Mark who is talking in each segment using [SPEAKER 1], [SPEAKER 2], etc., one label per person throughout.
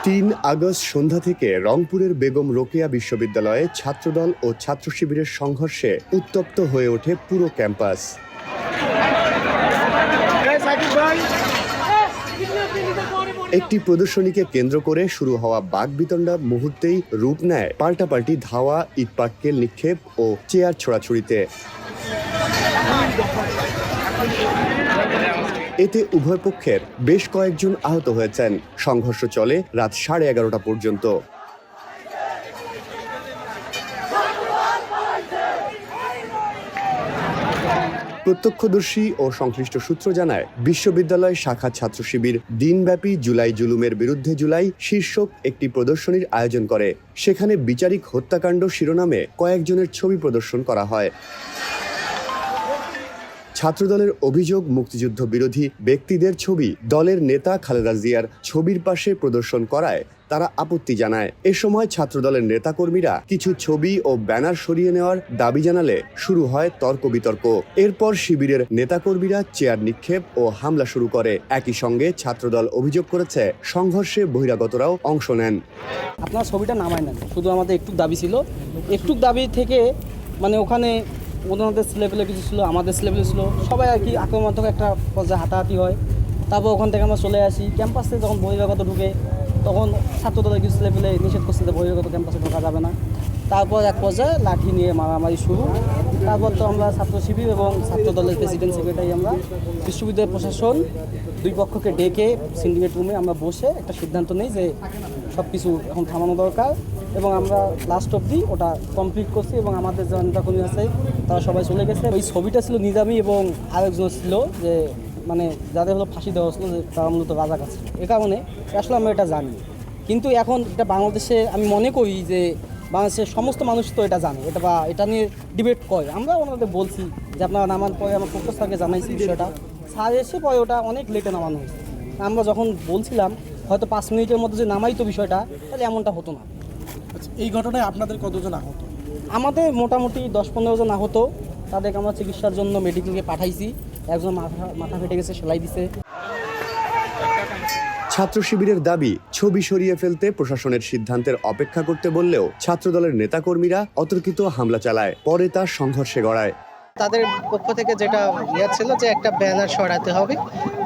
[SPEAKER 1] ৩ August সন্ধ্যা থেকে রংপুরের বেগম রোকেয়া বিশ্ববিদ্যালয়ে ছাত্রদল ও ছাত্র শিবিরের সংঘর্ষে উত্তপ্ত হয়ে ওঠে পুরো ক্যাম্পাস। একটি প্রদর্শনীকে কেন্দ্র করে শুরু হওয়া বাকবিতণ্ডা মুহূর্তেই রূপ নেয় পাল্টাপাল্টি ধাওয়া, ইটপাটকেল নিক্ষেপ ও চেয়ার ছোড়াছুড়িতে। এতে উভয় পক্ষের বেশ কয়েকজন আহত হয়েছেন। সংঘর্ষ চলে রাত 11:30 পর্যন্ত। প্রত্যক্ষদর্শী ও সংশ্লিষ্ট সূত্র জানায়, বিশ্ববিদ্যালয় শাখা ছাত্র শিবির দিনব্যাপী জুলাই জুলুমের বিরুদ্ধে জুলাই শীর্ষক একটি প্রদর্শনীর আয়োজন করে। সেখানে বিচারিক হত্যাকাণ্ড শিরোনামে কয়েকজনের ছবি প্রদর্শন করা হয়। ছাত্রদলের অভিযোগ, মুক্তিযুদ্ধ বিরোধী ব্যক্তিদের ছবি দলের নেতা খালেদা জিয়ার ছবির পাশে প্রদর্শন করায় তারা আপত্তি জানায়। এ সময় ছাত্রদলের নেতাকর্মীরা কিছু ছবি ও ব্যানার সরিয়ে নেওয়ার দাবি জানালে শুরু হয় তর্ক বিতর্ক। এরপর শিবিরের নেতাকর্মীরা চেয়ার নিক্ষেপ ও হামলা শুরু করে। একই সঙ্গে ছাত্রদল অভিযোগ করেছে, সংঘর্ষে বহিরাগতরাও অংশ নেন।
[SPEAKER 2] আপনার ছবিটা নামায় নেন, শুধু আমাদের একটু দাবি ছিল। একটু দাবি থেকে মানে ওখানে ওনাদের ছেলেপেলে কিছু ছিল, আমাদের ছেলেপেলে ছিল, সবাই আর কি আক্রমণাত্মক একটা পর্যায়ে হাতাহাতি হয়। তারপর ওখান থেকে আমরা চলে আসি। ক্যাম্পাসে যখন বহিরাগত ঢুকে তখন ছাত্রদলের কিছু ছেলেপেলে নিষেধ করছে যে বহিরাগত ক্যাম্পাসে ঢোকা যাবে না। তারপর এক পর্যায়ে লাঠি নিয়ে মারামারি শুরু। তারপর তো আমরা ছাত্র শিবির এবং ছাত্রদলের প্রেসিডেন্ট সেক্রেটারি আমরা বিশ্ববিদ্যালয় প্রশাসন দুই পক্ষকে ডেকে সিন্ডিকেট রুমে আমরা বসে একটা সিদ্ধান্ত নেই যে সব কিছু এখন থামানো দরকার, এবং আমরা লাস্ট অবধি ওটা কমপ্লিট করছি এবং আমাদের যে নেতাকর্মী আছে তারা সবাই চলে গেছে। ওই ছবিটা ছিল নিজামী এবং আরেকজন ছিল যে মানে যাদের হলো ফাঁসি দেওয়া হচ্ছিল, যে তারা মূলত রাজাকার ছিল। এ কারণে আসলে আমরা এটা জানি, কিন্তু এখন এটা বাংলাদেশে আমি মনে করি যে বাংলাদেশের সমস্ত মানুষ তো এটা জানে, এটা বা এটা নিয়ে ডিবেট করে। আমরা ওনাদের বলছি যে আপনারা নামান পরে আমার প্রফেসর স্যারকে জানাইছি বিষয়টা, স্যার এসে পরে ওটা অনেক লেটে নামানো হয়েছে। আমরা যখন বলছিলাম হয়তো 5 মিনিটের মধ্যে যে নামাইতো বিষয়টা, তাহলে এমনটা হতো না।
[SPEAKER 3] এই ঘটনায় আপনাদের কতজন আহত?
[SPEAKER 2] আমাদের মোটামুটি 10-15 জন আহত। তাদেরকে আমরা চিকিৎসার জন্য মেডিকেলকে পাঠাইছি। একজন মাথা ফেটে গেছে, সেলাই দিছে।
[SPEAKER 1] ছাত্র শিবিরের দাবি, ছবি সরিয়ে ফেলতে প্রশাসনের সিদ্ধান্তের অপেক্ষা করতে বললেও ছাত্রদলের নেতাকর্মীরা অতর্কিত হামলা চালায়। পরে তা সংঘর্ষে গড়ায়।
[SPEAKER 4] তাদের পক্ষ থেকে যেটা ছিল যে একটা ব্যানার সরাতে হবে,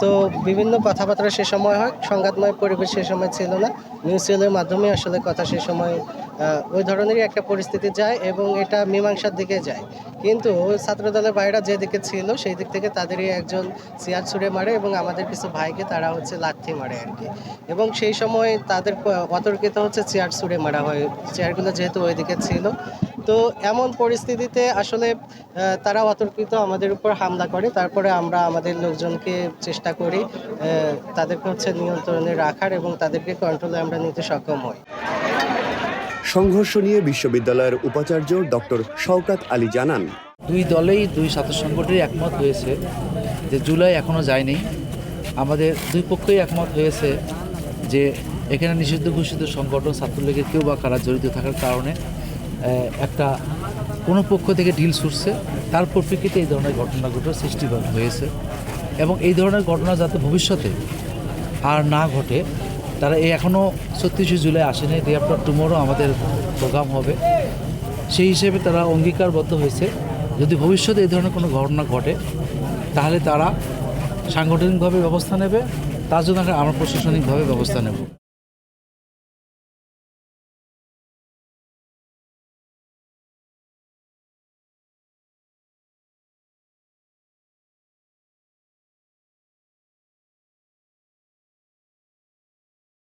[SPEAKER 4] তো বিভিন্ন কথাবার্তা সে সময় হয়। সংঘাতময় পরিবেশ সে সময় ছিল না, মিউচুয়ালের মাধ্যমে আসলে কথা সে সময় ওই ধরনেরই একটা পরিস্থিতি যায় এবং এটা মীমাংসার দিকে যায়। কিন্তু ছাত্রদলের ভাইরা যেদিকে ছিল সেই দিক থেকে তাদেরই একজন চেয়ার ছুঁড়ে মারে এবং আমাদের কিছু ভাইকে তারা লাথি মারে আর কি। এবং সেই সময় তাদের অতর্কিত চেয়ার ছুঁড়ে মারা হয়, চেয়ারগুলো যেহেতু ওইদিকে ছিল। তো এমন পরিস্থিতিতে আসলে তারা অতর্কিত আমাদের উপর হামলা করে। তারপরে আমরা আমাদের লোকজনকে চেষ্টা করি তাদেরকে নিয়ন্ত্রণে রাখার এবং তাদেরকে কন্ট্রোলে আমরা নিতে সক্ষম হই।
[SPEAKER 1] সংঘর্ষ নিয়ে বিশ্ববিদ্যালয়ের উপাচার্য ডক্টর শওকত আলী জানান,
[SPEAKER 5] দুই দলেই দুই ছাত্র সংগঠনই একমত হয়েছে যে জুলাই এখনও যায়নি। আমাদের দুই পক্ষই একমত হয়েছে যে এখানে নিষিদ্ধ ঘোষিত সংগঠন ছাত্রলীগের কেউ বা কারা জড়িত থাকার কারণে একটা কোনো পক্ষ থেকে ঢিল ছুটছে, তার পরিপ্রেক্ষিতে এই ধরনের ঘটনাগুলো সৃষ্টি হয়েছে। এবং এই ধরনের ঘটনা যাতে ভবিষ্যতে আর না ঘটে, তারা এখনও 36 জুলাই আসেনি, ডে আফটার টুমোরো আমাদের প্রোগ্রাম হবে। সেই হিসেবে তারা অঙ্গীকারবদ্ধ হয়েছে যদি ভবিষ্যতে এই ধরনের কোনো ঘটনা ঘটে তাহলে তারা সাংগঠনিকভাবে ব্যবস্থা নেবে, তার জন্য আমরা প্রশাসনিকভাবে ব্যবস্থা নেব।